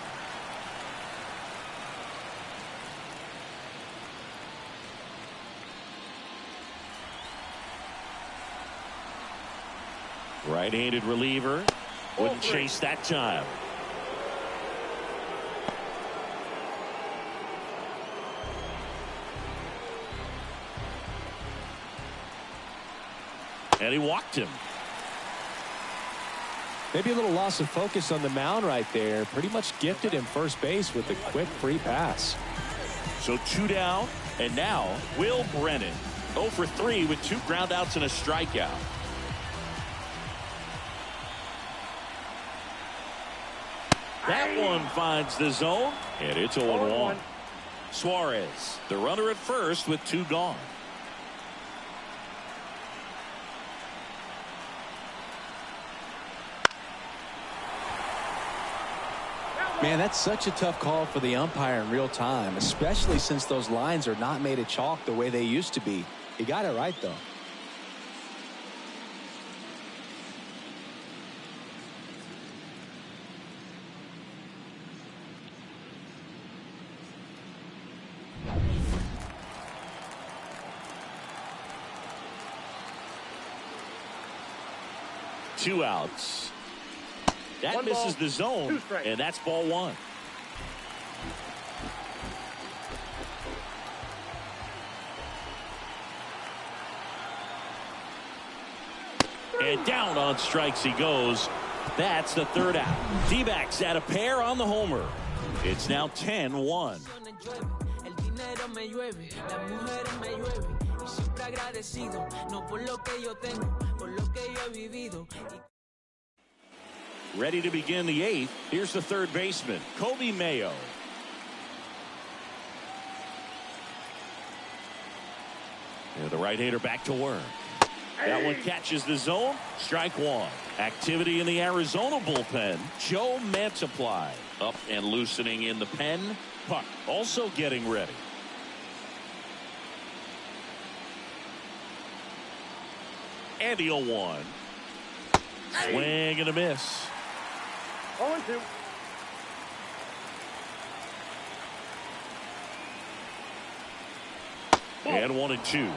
Right-handed reliever. Wouldn't chase that time. And he walked him. Maybe a little loss of focus on the mound right there. Pretty much gifted him first base with a quick free pass. So 2 down, and now Will Brennan. 0 for 3 with 2 groundouts and a strikeout. That one finds the zone, and it's 0-1. Suarez, the runner at first with 2 gone. Man, that's such a tough call for the umpire in real time, especially since those lines are not made of chalk the way they used to be. He got it right, though. Two outs. That One misses ball, the zone, 2 strikes. and that's ball 1. And down on strikes he goes. That's the 3rd out. D-backs at a pair on the homer. It's now 10-1. El dinero me llueve, las mujeres me llueven, y siempre agradecido, no por lo que yo tengo, por lo que yo he vivido. Ready to begin the 8th. Here's the 3rd baseman, Kobe Mayo. And the right-hander back to work. That one catches the zone. Strike 1. Activity in the Arizona bullpen. Joe Mantiply up and loosening in the pen. Puck also getting ready. And the 0-1. Swing and a miss. 0-2. And 1-2.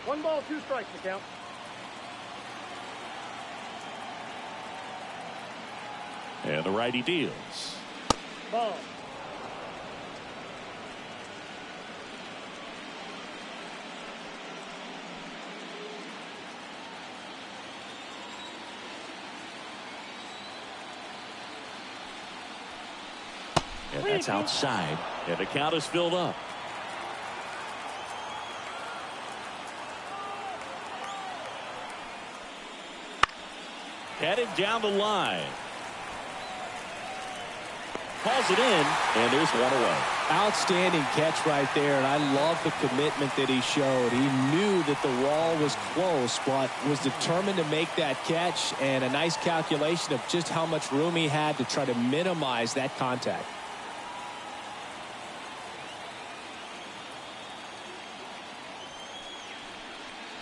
1 ball, 2 strikes to count. And the righty deals. Ball. And that's outside. And the count is filled up. Headed down the line. Calls it in, and there's 1 away. Outstanding catch right there, and I love the commitment that he showed. He knew that the wall was close, but was determined to make that catch, and a nice calculation of just how much room he had to try to minimize that contact.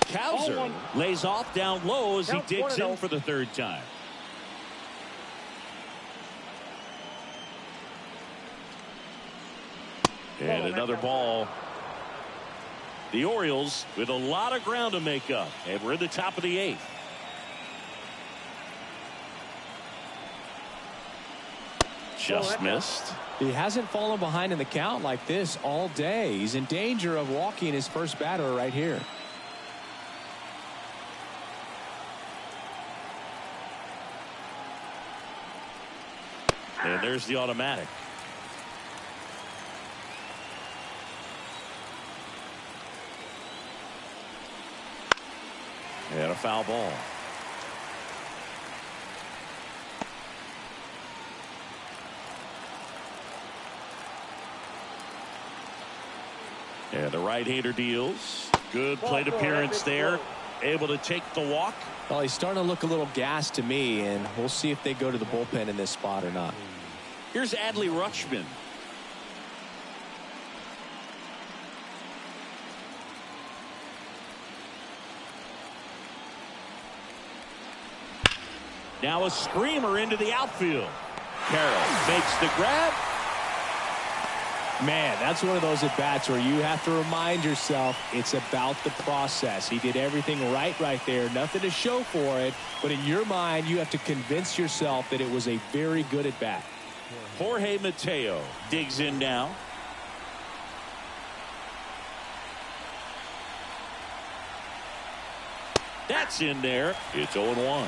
Cowser lays off down low as he Count digs 1-0. in for the 3rd time. And another ball. The Orioles with a lot of ground to make up, and we're in the top of the 8th. Just missed. He hasn't fallen behind in the count like this all day. He's in danger of walking his first batter right here. And there's the automatic. And a foul ball. And the right-hander deals. Good plate appearance there. Able to take the walk. Well, he's starting to look a little gassed to me, and we'll see if they go to the bullpen in this spot or not. Here's Adley Rutschman. Now a screamer into the outfield. Carroll makes the grab. Man, that's one of those at-bats where you have to remind yourself it's about the process. He did everything right there. Nothing to show for it. But in your mind, you have to convince yourself that it was a very good at-bat. Jorge Mateo digs in now. That's in there. It's 0-1.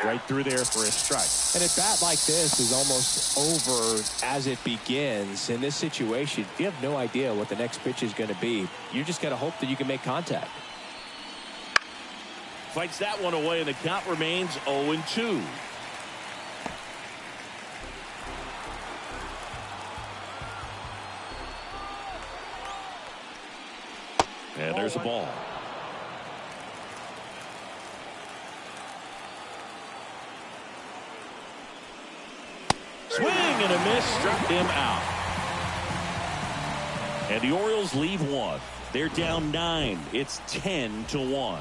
Right through there for a strike. And a bat like this is almost over as it begins. In this situation, you have no idea what the next pitch is going to be. You just got to hope that you can make contact. Fights that one away, and the count remains 0-2. And there's a ball. Swing and a miss, struck him out. And the Orioles leave one. They're down 9. It's 10-1.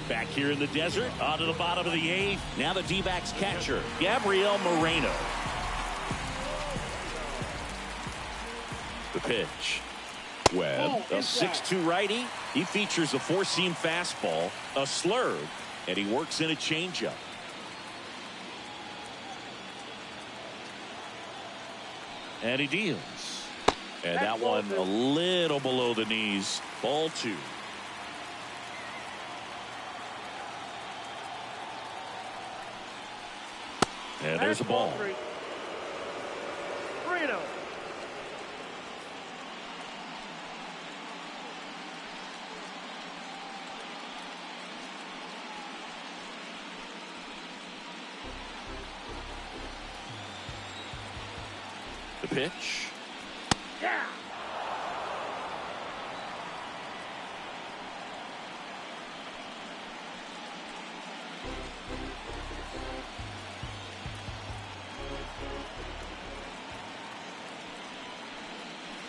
Back here in the desert, onto the bottom of the 8th. Now the D-backs catcher, Gabriel Moreno. The pitch. Webb, a 6'2" righty. He features a 4-seam fastball, a slurve, and he works in a changeup. And he deals. And that one a little below the knees. Ball 2. And there's a ball. 3-0. The pitch. Yeah.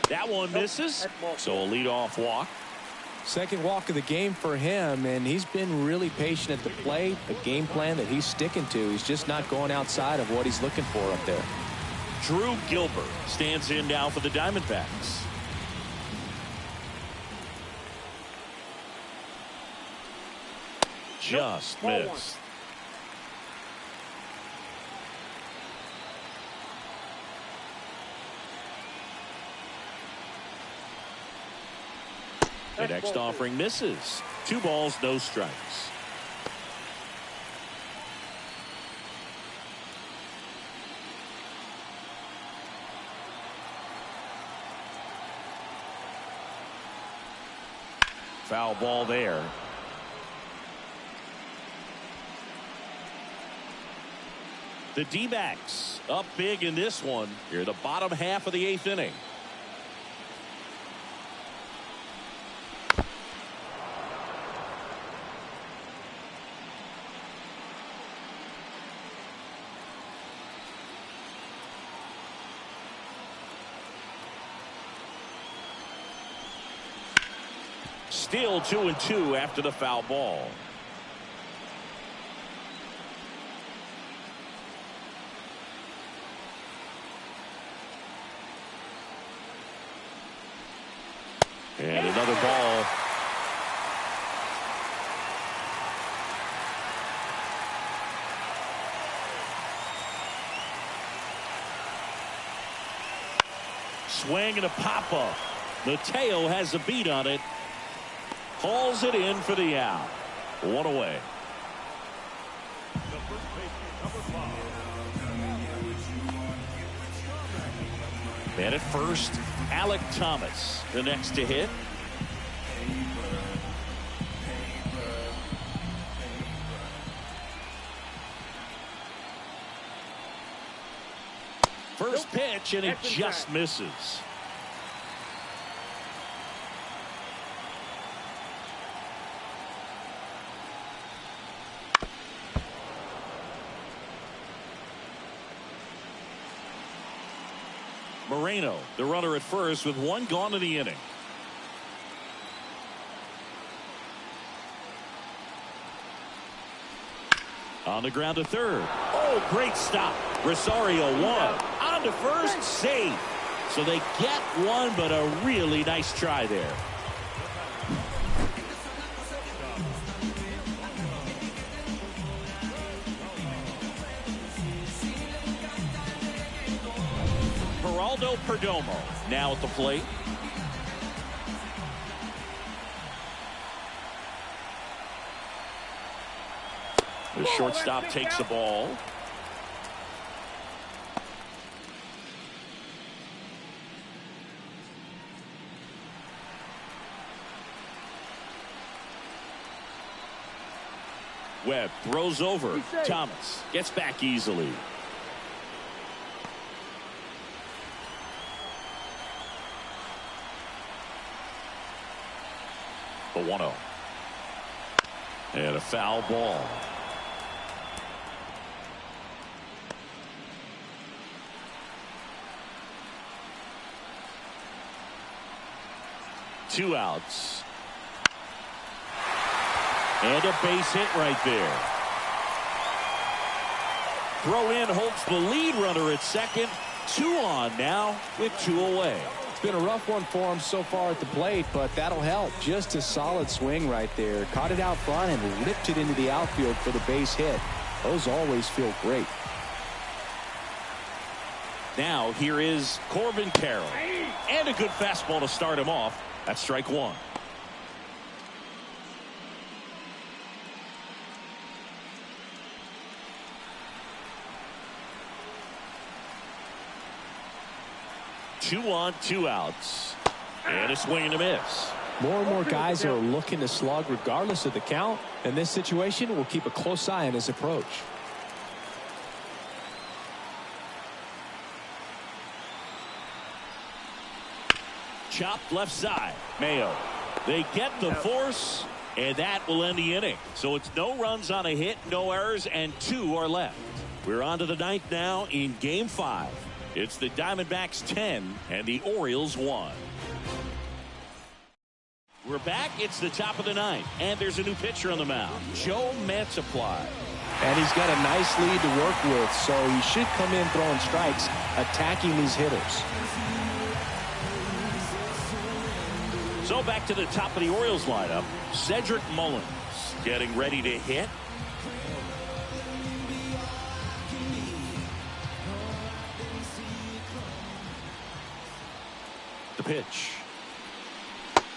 That one misses. So a leadoff walk. Second walk of the game for him, and he's been really patient at the plate. A game plan that he's sticking to. He's just not going outside of what he's looking for up there. Drew Gilbert stands in now for the Diamondbacks. Just missed. The next offering misses. 2 balls, no strikes. Foul ball there. The D-backs up big in this one. Here, the bottom half of the 8th inning. Still 2-2 after the foul ball. And another ball. Swing and a pop-up. Mateo has a beat on it. Hauls it in for the out. 1 away. And at first, Alek Thomas, the next to hit. First pitch, and it just misses. Moreno, the runner at first with 1 gone in the inning. On the ground to third. Oh, great stop. Rosario 1. On to first, safe. So they get one, but a really nice try there. Geraldo Perdomo now at the plate. The shortstop takes the ball. Webb throws over. Thomas gets back easily. The 1-0. And a foul ball. Two outs. And a base hit right there. Throw in holds the lead runner at second. 2 on now with 2 away. It's been a rough one for him so far at the plate, but that'll help. Just a solid swing right there. Caught it out front and ripped it into the outfield for the base hit. Those always feel great. Now here is Corbin Carroll. And a good fastball to start him off. That's strike 1. Two on, 2 outs. And a swing and a miss. More and more guys are looking to slug regardless of the count. In this situation, we'll keep a close eye on his approach. Chopped left side. Mayo. They get the force, and that will end the inning. So it's no runs on a hit, no errors, and 2 are left. We're on to the 9th now in Game 5. It's the Diamondbacks 10 and the Orioles 1. We're back. It's the top of the 9th, and there's a new pitcher on the mound, Joe Mantiply. And he's got a nice lead to work with, so he should come in throwing strikes, attacking these hitters. So back to the top of the Orioles lineup. Cedric Mullins getting ready to hit. The pitch.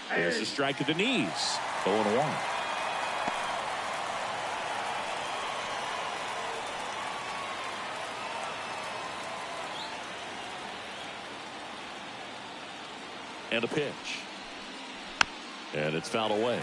There's a strike at the knees. 0-1. And a pitch. And it's fouled away.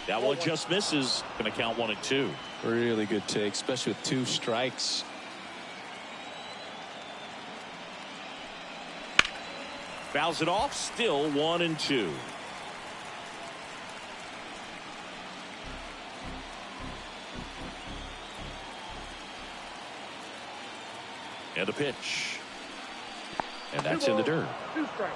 That one just misses. Going to count 1 and 2. Really good take, especially with 2 strikes. Fouls it off. Still 1 and 2. And a pitch. And that's in the dirt. 2 strikes.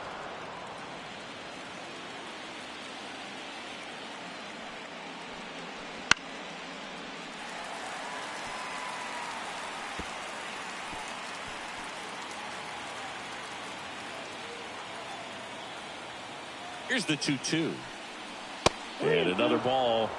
Here's the 2-2. And another ball.